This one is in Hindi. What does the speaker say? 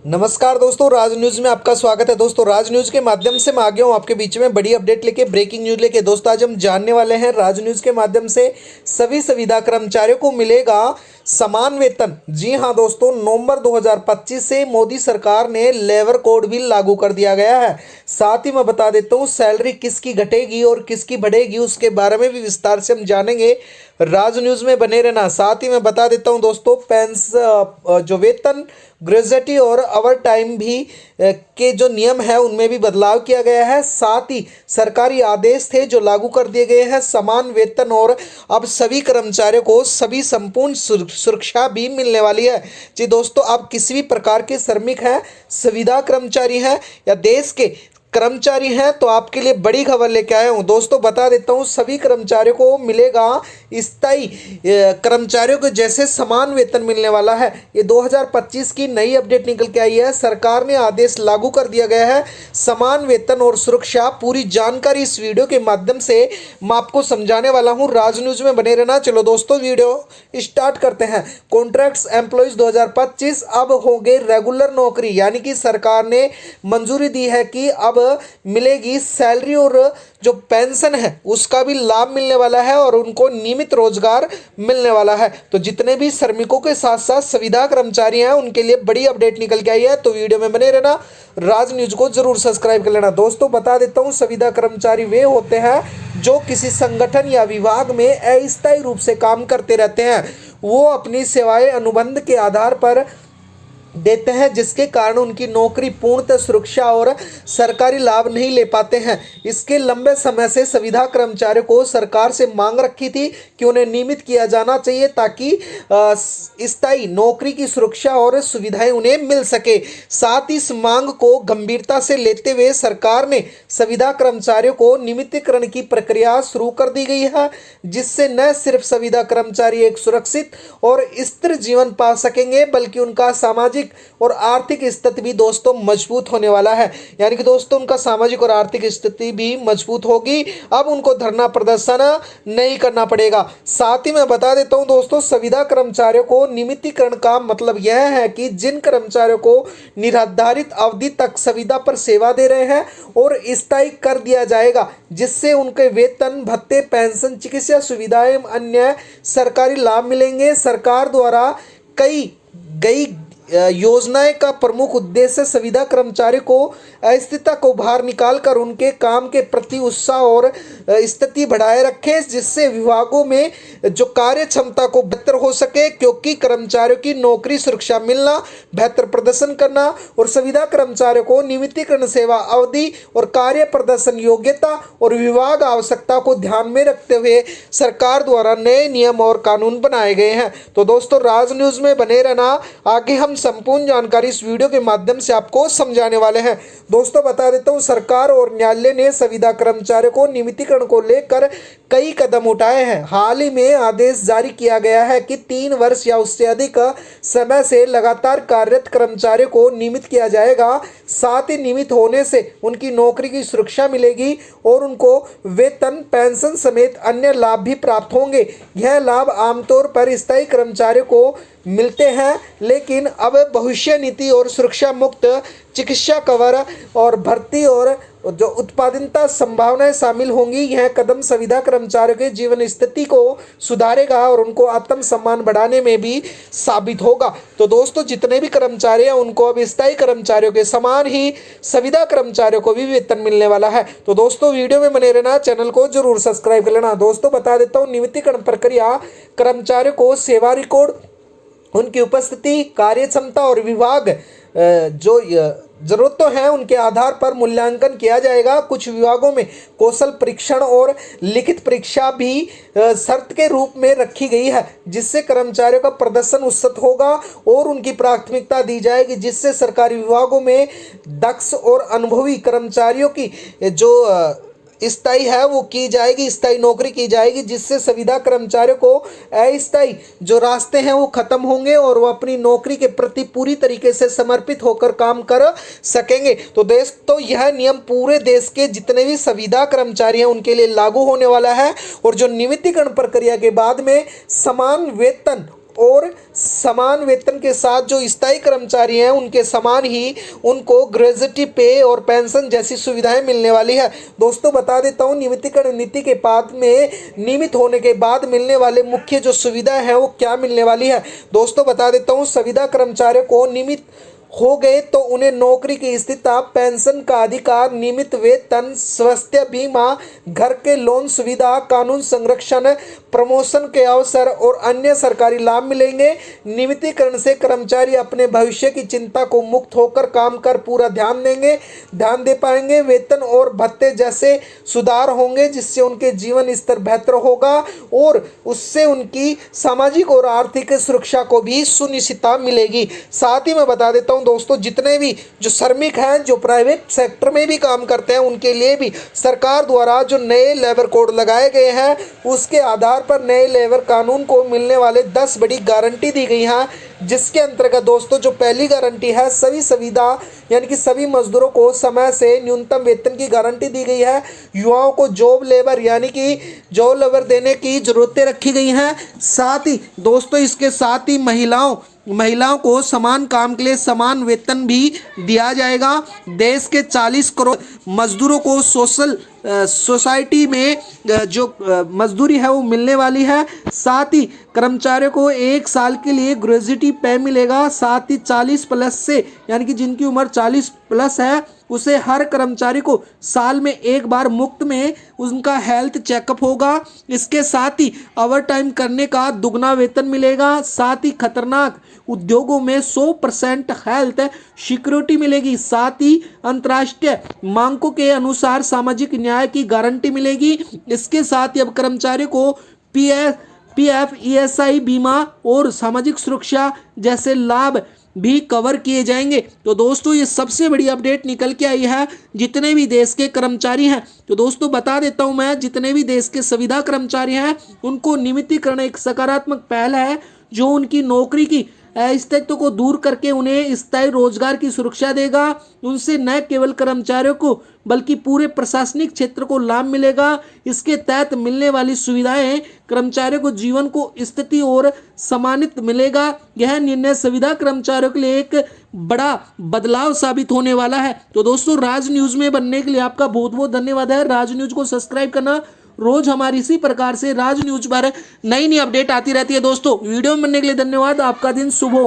नमस्कार दोस्तों, राज न्यूज़ में आपका स्वागत है। दोस्तों, राज न्यूज़ के माध्यम से मैं आ गया हूँ आपके बीच में बड़ी अपडेट लेके, ब्रेकिंग न्यूज़ लेके। दोस्तों, आज हम जानने वाले हैं राज न्यूज़ के माध्यम से सभी संविदा कर्मचारियों को मिलेगा समान वेतन। जी हाँ दोस्तों, नवंबर 2025 से मोदी सरकार ने लेबर कोड भी लागू कर दिया गया है। साथ ही मैं बता देता हूँ सैलरी किसकी घटेगी और किसकी बढ़ेगी, उसके बारे में भी विस्तार से हम जानेंगे। राज न्यूज़ में बने रहना। साथ ही मैं बता देता हूँ दोस्तों, जो वेतन, ग्रेजुएटी और ओवर टाइम भी के जो नियम है उनमें भी बदलाव किया गया है। साथ ही सरकारी आदेश थे जो लागू कर दिए गए हैं समान वेतन, और अब सभी कर्मचारियों को सभी संपूर्ण सुरक्षा भी मिलने वाली है। जी दोस्तों, आप किसी भी प्रकार के श्रमिक हैं, संविदा कर्मचारी हैं या देश के कर्मचारी हैं, तो आपके लिए बड़ी खबर लेके आया हूँ। दोस्तों, बता देता हूँ सभी कर्मचारियों को मिलेगा स्थायी कर्मचारियों को जैसे समान वेतन मिलने वाला है। ये 2025 की नई अपडेट निकल के आई है। सरकार ने आदेश लागू कर दिया गया है समान वेतन और सुरक्षा। पूरी जानकारी इस वीडियो के माध्यम से मैं आपको समझाने वाला हूँ। राज न्यूज में बने रहना। चलो दोस्तों, वीडियो स्टार्ट करते हैं। कॉन्ट्रैक्ट्स एम्प्लॉयज 2025 अब होंगे रेगुलर नौकरी, यानी कि सरकार ने मंजूरी दी है कि अब मिलेगी सैलरी और जो पेंशन है उसका भी लाभ मिलने वाला है और उनको नियमित रोजगार मिलने वाला है। तो जितने भी श्रमिकों के साथ साथ संविदा कर्मचारी हैं उनके लिए बड़ी अपडेट निकल के आई है। तो वीडियो में बने रहना, राज न्यूज को जरूर सब्सक्राइब कर लेना। दोस्तों, बता देता हूँ संविदा कर्मचारी वे होते हैं जो किसी संगठन या विभाग में अस्थायी रूप से काम करते रहते हैं। वो अपनी सेवाएं अनुबंध के आधार पर देते हैं, जिसके कारण उनकी नौकरी पूर्णतः सुरक्षा और सरकारी लाभ नहीं ले पाते हैं। इसके लंबे समय से संविदा कर्मचारियों को सरकार से मांग रखी थी कि उन्हें नियमित किया जाना चाहिए ताकि स्थायी नौकरी की सुरक्षा और सुविधाएं उन्हें मिल सके। साथ ही इस मांग को गंभीरता से लेते हुए सरकार ने संविदा कर्मचारियों को नियमितीकरण की प्रक्रिया शुरू कर दी गई है, जिससे न सिर्फ संविदा कर्मचारी एक सुरक्षित और स्थिर जीवन पा सकेंगे बल्कि उनका सामाजिक और आर्थिक स्थिति भी दोस्तों मजबूत होने वाला है। यानी कि दोस्तों, उनका सामाजिक और आर्थिक स्थिति भी मजबूत होगी। अब उनको धरना प्रदर्शन नहीं करना पड़ेगा। साथ ही मैं बता देता हूं दोस्तों, संविदा कर्मचारियों को नियमितीकरण का मतलब यह है कि जिन कर्मचारियों को निर्धारित अवधि तक संविदा पर सेवा दे रहे हैं और स्थायी कर दिया जाएगा, जिससे उनके वेतन, भत्ते, पेंशन, चिकित्सा सुविधाएं, अन्य सरकारी लाभ मिलेंगे। सरकार द्वारा कई योजनाएं का प्रमुख उद्देश्य संविदा कर्मचारी को अस्थिरता को बाहर निकालकर उनके काम के प्रति उत्साह और स्थिति बढ़ाए रखे, जिससे विभागों में जो कार्य क्षमता को बेहतर हो सके। क्योंकि कर्मचारियों की नौकरी सुरक्षा मिलना, बेहतर प्रदर्शन करना और संविदा कर्मचारियों को नियमितीकरण, सेवा अवधि और कार्य प्रदर्शन योग्यता और विभाग आवश्यकता को ध्यान में रखते हुए सरकार द्वारा नए नियम और कानून बनाए गए हैं। तो दोस्तों, राज न्यूज में बने रहना। आगे हम संपूर्ण जानकारी इस वीडियो के माध्यम से आपको समझाने वाले हैं। दोस्तों, बता देता हूं सरकार और न्यायालय ने संविदा कर्मचारियों को नियमितीकरण को लेकर कई कदम उठाए हैं। हाल ही में आदेश जारी किया गया है कि 3 वर्ष या उससे अधिक समय से लगातार कार्यरत कर्मचारियों को नियमित किया जाएगा। साथ ही नियमित होने से उनकी नौकरी की सुरक्षा मिलेगी और उनको वेतन, पेंशन समेत अन्य लाभ भी प्राप्त होंगे। यह लाभ आमतौर पर स्थायी कर्मचारियों को मिलते हैं, लेकिन अब भविष्य नीति और सुरक्षा मुक्त चिकित्सा कवर और भर्ती और जो उत्पादकता संभावनाएं शामिल होंगी। यह कदम संविदा कर्मचारियों के जीवन स्थिति को सुधारेगा और उनको आत्मसम्मान बढ़ाने में भी साबित होगा। तो दोस्तों, जितने भी कर्मचारी हैं उनको अब स्थायी कर्मचारियों के समान ही संविदा कर्मचारियों को भी वेतन मिलने वाला है। तो दोस्तों, वीडियो में बने रहना, चैनल को जरूर सब्सक्राइब कर लेना। दोस्तों, बता देता हूँ नियमितीकरण प्रक्रिया कर्मचारियों को सेवा रिकॉर्ड, उनकी उपस्थिति, कार्य क्षमता और विभाग जो जरूरतें हैं उनके आधार पर मूल्यांकन किया जाएगा। कुछ विभागों में कौशल परीक्षण और लिखित परीक्षा भी शर्त के रूप में रखी गई है, जिससे कर्मचारियों का प्रदर्शन उन्नत होगा और उनकी प्राथमिकता दी जाएगी, जिससे सरकारी विभागों में दक्ष और अनुभवी कर्मचारियों की जो स्थायी है वो की जाएगी, स्थायी नौकरी की जाएगी, जिससे संविदा कर्मचारियों को अस्थायी जो रास्ते हैं वो खत्म होंगे और वो अपनी नौकरी के प्रति पूरी तरीके से समर्पित होकर काम कर सकेंगे। तो यह नियम पूरे देश के जितने भी संविदा कर्मचारी हैं उनके लिए लागू होने वाला है और जो नियमितीकरण प्रक्रिया के बाद में समान वेतन और समान वेतन के साथ जो स्थायी कर्मचारी हैं उनके समान ही उनको ग्रेजुएटी पे और पेंशन जैसी सुविधाएं मिलने वाली है। दोस्तों बता देता हूं, नियमितीकरण नीति के बाद में नियमित होने के बाद मिलने वाले मुख्य जो सुविधा है वो क्या मिलने वाली है। दोस्तों बता देता हूं, संविदा कर्मचारियों को नियमित हो गए तो उन्हें नौकरी की स्थिति, पेंशन का अधिकार, नियमित वेतन, स्वास्थ्य बीमा, घर के लोन सुविधा, कानून संरक्षण, प्रमोशन के अवसर और अन्य सरकारी लाभ मिलेंगे। नियमितीकरण से कर्मचारी अपने भविष्य की चिंता को मुक्त होकर काम कर पूरा ध्यान दे पाएंगे। वेतन और भत्ते जैसे सुधार होंगे जिससे उनके जीवन स्तर बेहतर होगा और उससे उनकी सामाजिक और आर्थिक सुरक्षा को भी सुनिश्चितता मिलेगी। साथ ही मैं बता देता हूं दोस्तों, जितने भी जो श्रमिक हैं जो प्राइवेट सेक्टर में भी काम करते हैं उनके लिए भी सरकार द्वारा जो नए लेबर कोड लगाए गए हैं उसके आधार पर नए लेबर कानून को मिलने वाले 10 बड़ी गारंटी दी गई हैं, जिसके अंतर्गत दोस्तों जो पहली गारंटी है सभी सुविधा यानी कि सभी मजदूरों को समय से न्यूनतम वेतन की गारंटी दी गई है। युवाओं को जॉब लेबर यानी कि जॉब लेबर देने की जरूरतें रखी गई हैं। साथ ही दोस्तों इसके साथ ही महिलाओं को समान काम के लिए समान वेतन भी दिया जाएगा। देश के 40 करोड़ मजदूरों को सोसाइटी में जो मजदूरी है वो मिलने वाली है। साथ ही कर्मचारियों को 1 साल के लिए ग्रेजुएटी पे मिलेगा। साथ ही 40 प्लस से यानी कि जिनकी उम्र 40 प्लस है उसे हर कर्मचारी को साल में एक बार मुफ्त में उनका हेल्थ चेकअप होगा। इसके साथ ही ओवर टाइम करने का दुगना वेतन मिलेगा। साथ ही खतरनाक उद्योगों में 100% हेल्थ सिक्योरिटी मिलेगी। साथ ही अंतर्राष्ट्रीय मानकों के अनुसार सामाजिक न्याय की गारंटी मिलेगी। इसके साथ ही अब कर्मचारियों को पीएफ, ईएसआई बीमा और सामाजिक सुरक्षा जैसे लाभ भी कवर किए जाएंगे। तो दोस्तों ये सबसे बड़ी अपडेट निकल के आई है जितने भी देश के कर्मचारी हैं। तो दोस्तों बता देता हूं मैं, जितने भी देश के संविदा कर्मचारी हैं उनको नियमितीकरण एक सकारात्मक पहल है जो उनकी नौकरी की अस्तित्व को दूर करके उन्हें स्थायी रोजगार की सुरक्षा देगा। उनसे न केवल कर्मचारियों को बल्कि पूरे प्रशासनिक क्षेत्र को लाभ मिलेगा। इसके तहत मिलने वाली सुविधाएं कर्मचारियों को जीवन को स्थिति और सम्मानित मिलेगा। यह निर्णय संविदा कर्मचारियों के लिए एक बड़ा बदलाव साबित होने वाला है। तो दोस्तों राज न्यूज में बनने के लिए आपका बहुत बहुत धन्यवाद है। राज न्यूज को सब्सक्राइब करना, रोज हमारी इसी प्रकार से राज न्यूज पर नई अपडेट आती रहती है। दोस्तों वीडियो में बनने के लिए धन्यवाद। आपका दिन शुभ हो।